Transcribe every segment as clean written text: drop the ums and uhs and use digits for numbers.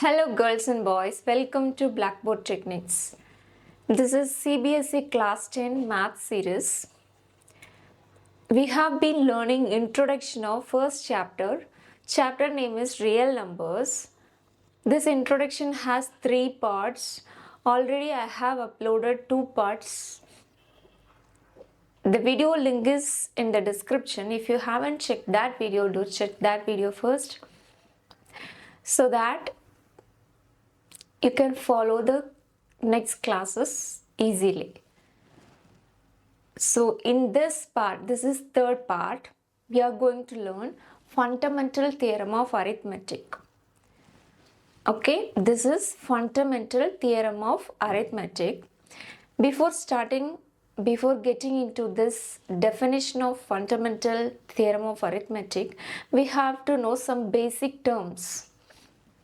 Hello girls and boys, welcome to Blackboard Techniques. This is CBSE Class 10 Maths series. We have been learning introduction of first chapter. Chapter name is Real Numbers. This introduction has 3 parts. Already I have uploaded 2 parts. The video link is in the description. If you haven't checked that video, do check that video first so that you can follow the next classes easily. So in this part, this is third part, we are going to learn Fundamental Theorem of Arithmetic. Okay, this is Fundamental Theorem of Arithmetic. Before getting into this definition of Fundamental Theorem of Arithmetic, we have to know some basic terms.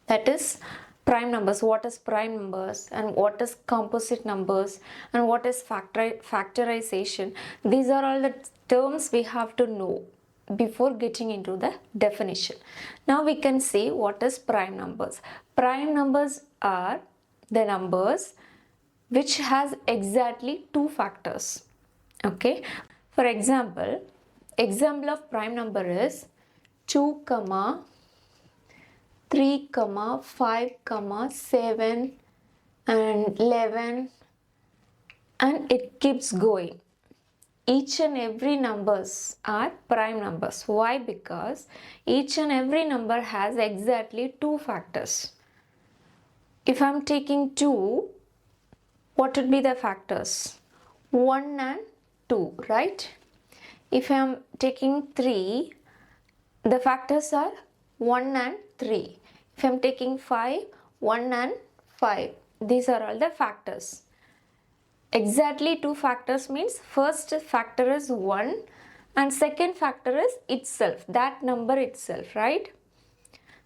That is prime numbers, what is prime numbers, and what is composite numbers, and what is factorization. These are all the terms we have to know before getting into the definition. Now we can see what is prime numbers. Prime numbers are the numbers which has exactly 2 factors. Okay, for example of prime number is 2, 3, 5, 7 and 11, and it keeps going. Each and every numbers are prime numbers. Why? Because each and every number has exactly 2 factors. If I am taking 2, what would be the factors? 1 and 2, right? If I am taking 3, the factors are 1 and 3. If I am taking 5, 1 and 5. These are all the factors. Exactly 2 factors means first factor is 1 and second factor is itself, that number itself, right?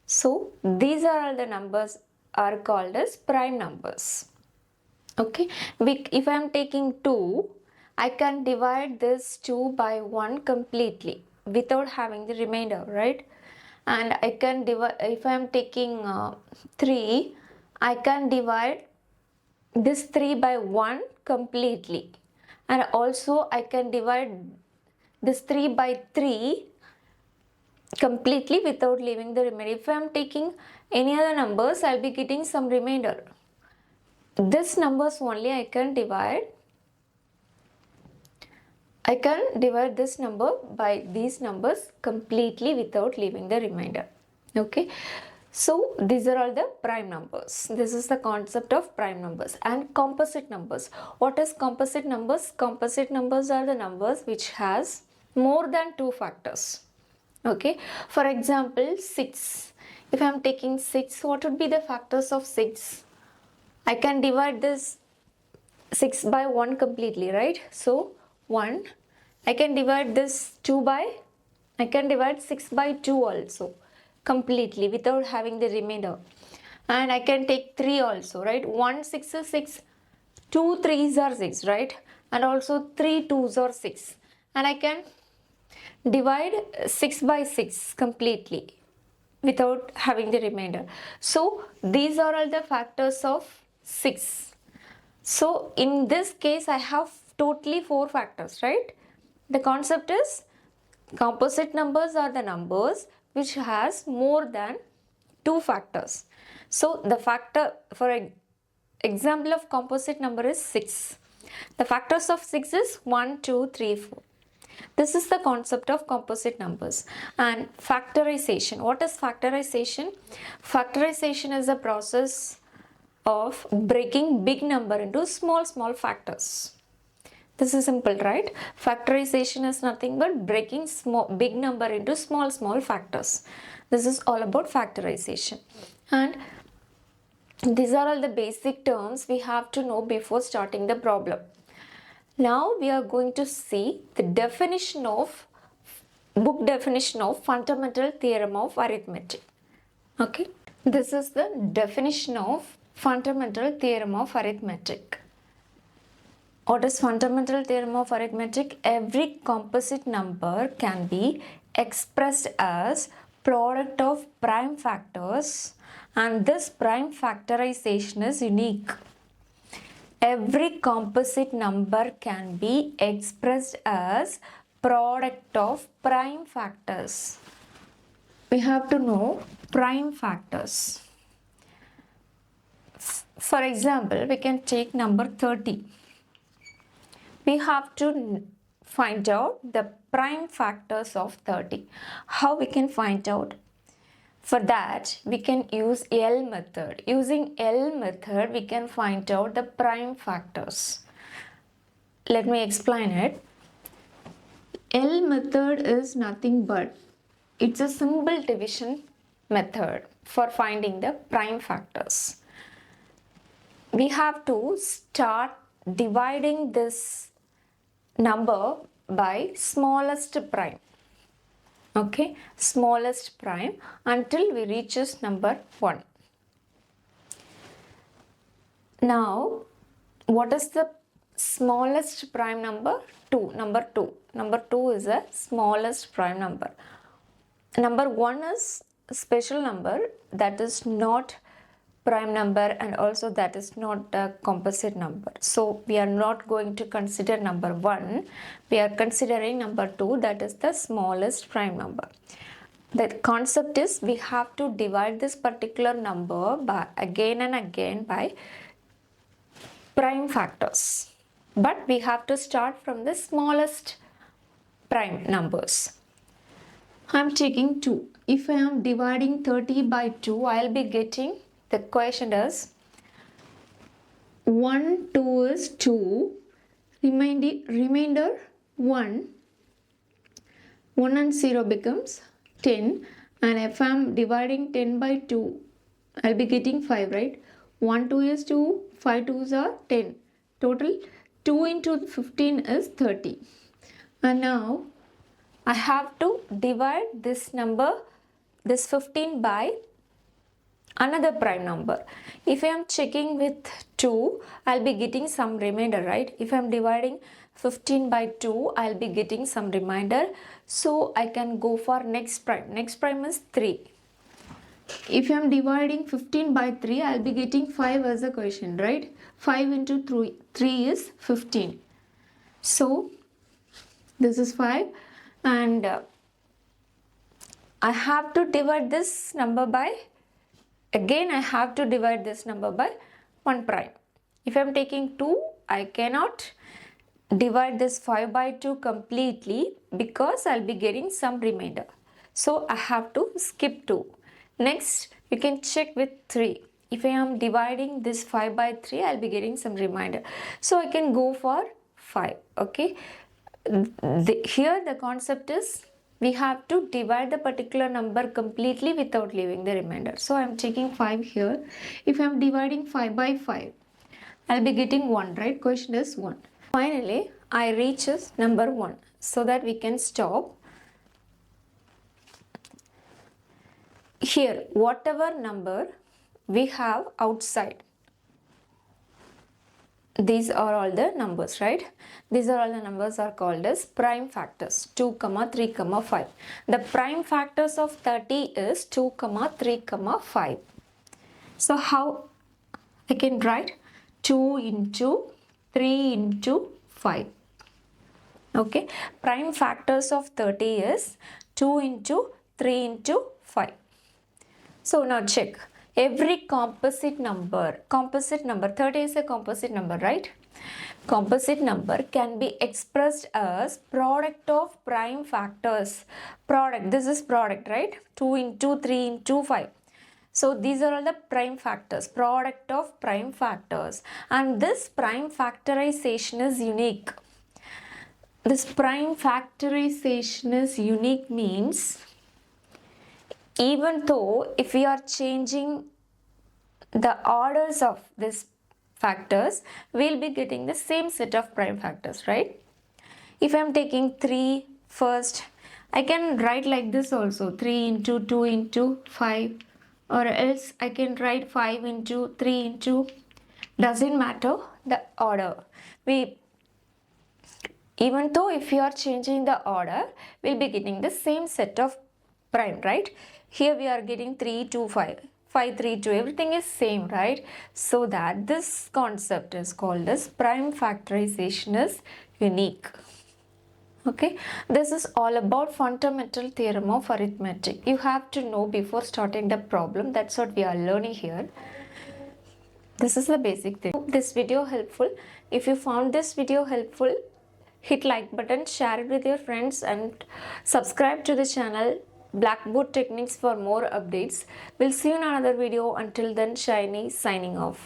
So these are all the numbers are called as prime numbers. Okay, if I am taking 2, I can divide this 2 by 1 completely without having the remainder, right? And I can divide, if I am taking 3, I can divide this 3 by 1 completely, and also I can divide this 3 by 3 completely without leaving the remainder. If I am taking any other numbers, I will be getting some remainder. This numbers only I can divide this number by these numbers completely without leaving the remainder. Okay, so these are all the prime numbers. This is the concept of prime numbers. And composite numbers. What is composite numbers? Composite numbers are the numbers which has more than 2 factors. Okay, for example 6. If I am taking 6, what would be the factors of 6? I can divide this 6 by 1 completely, right? So 1. I can divide this 6 by 2 also completely without having the remainder. And I can take 3 also, right? 1 6 is 6, 2 3s are 6, right? And also 3 2s are 6. And I can divide 6 by 6 completely without having the remainder. So these are all the factors of 6. So in this case I have totally 4 factors, right? The concept is composite numbers are the numbers which has more than 2 factors. So the factor, for example of composite number is 6. The factors of 6 is 1, 2, 3, 4. This is the concept of composite numbers. And factorization. What is factorization? Factorization is a process of breaking big number into small factors. This is simple, right? Factorization is nothing but breaking big number into small factors. This is all about factorization. And these are all the basic terms we have to know before starting the problem. Now we are going to see the book definition of Fundamental Theorem of Arithmetic. Okay, this is the definition of Fundamental Theorem of Arithmetic. What is Fundamental Theorem of Arithmetic? Every composite number can be expressed as product of prime factors, and this prime factorization is unique. Every composite number can be expressed as product of prime factors. We have to know prime factors. For example, we can take number 30. We have to find out the prime factors of 30. How we can find out? For that, we can use L method. Using L method, we can find out the prime factors. Let me explain it. L method is nothing but it's a simple division method for finding the prime factors. We have to start dividing this number by smallest prime. Okay, smallest prime until we reaches number 1. Now, what is the smallest prime number? 2. Number 2. Number 2 is the smallest prime number. Number 1 is a special number that is not prime number and also that is not a composite number. So we are not going to consider number 1. We are considering number 2, that is the smallest prime number. The concept is we have to divide this particular number by again and again by prime factors. But we have to start from the smallest prime numbers. I am taking 2. If I am dividing 30 by 2, I will be getting, the question is 1, 2 is 2, remainder 1, 1 and 0 becomes 10, and if I am dividing 10 by 2, I will be getting 5, right? 1, 2 is 2, 5 2s are 10. Total 2 into 15 is 30. And now I have to divide this number, this 15 by another prime number. If I am checking with 2, I'll be getting some remainder, right? If I am dividing 15 by 2, I'll be getting some remainder. So I can go for next prime. Next prime is 3. If I am dividing 15 by 3, I'll be getting 5 as a quotient, right? 5 into 3 is 15. So this is 5 and I have to divide this number by, again I have to divide this number by 1 prime. If I am taking 2, I cannot divide this 5 by 2 completely because I'll be getting some remainder. So I have to skip 2. Next, you can check with 3. If I am dividing this 5 by 3, I'll be getting some remainder. So I can go for 5. Okay. Here the concept is we have to divide the particular number completely without leaving the remainder. So I am taking 5 here. If I am dividing 5 by 5, I'll be getting 1, right? Question is 1. Finally, I reaches number 1 so that we can stop. Here, whatever number we have outside, these are all the numbers, right? These are all the numbers are called as prime factors, 2, 3, 5. The prime factors of 30 is 2, 3, 5. So how I can write 2 into 3 into 5. Okay, prime factors of 30 is 2 into 3 into 5. So now check. Every composite number, 30 is a composite number, right? Composite number can be expressed as product of prime factors. Product, this is product, right? 2 into 3 into 5. So these are all the prime factors, product of prime factors. And this prime factorization is unique. This prime factorization is unique means even though if we are changing the orders of these factors, we'll be getting the same set of prime factors, right? If I'm taking 3 first, I can write like this also, 3 into 2 into 5, or else I can write 5 into 3 into, doesn't matter the order. Even though if you are changing the order, we'll be getting the same set of prime, right? Here we are getting 3, 2, 5. 5, 3, 2. Everything is same, right? So that this concept is called as prime factorization is unique. Okay, this is all about fundamental theorem of arithmetic. You have to know before starting the problem. That's what we are learning here. This is the basic thing. Hope this video helpful. If you found this video helpful, hit like button, share it with your friends and subscribe to the channel Blackboard Techniques for more updates. We'll see you in another video. Until then, Shiny signing off.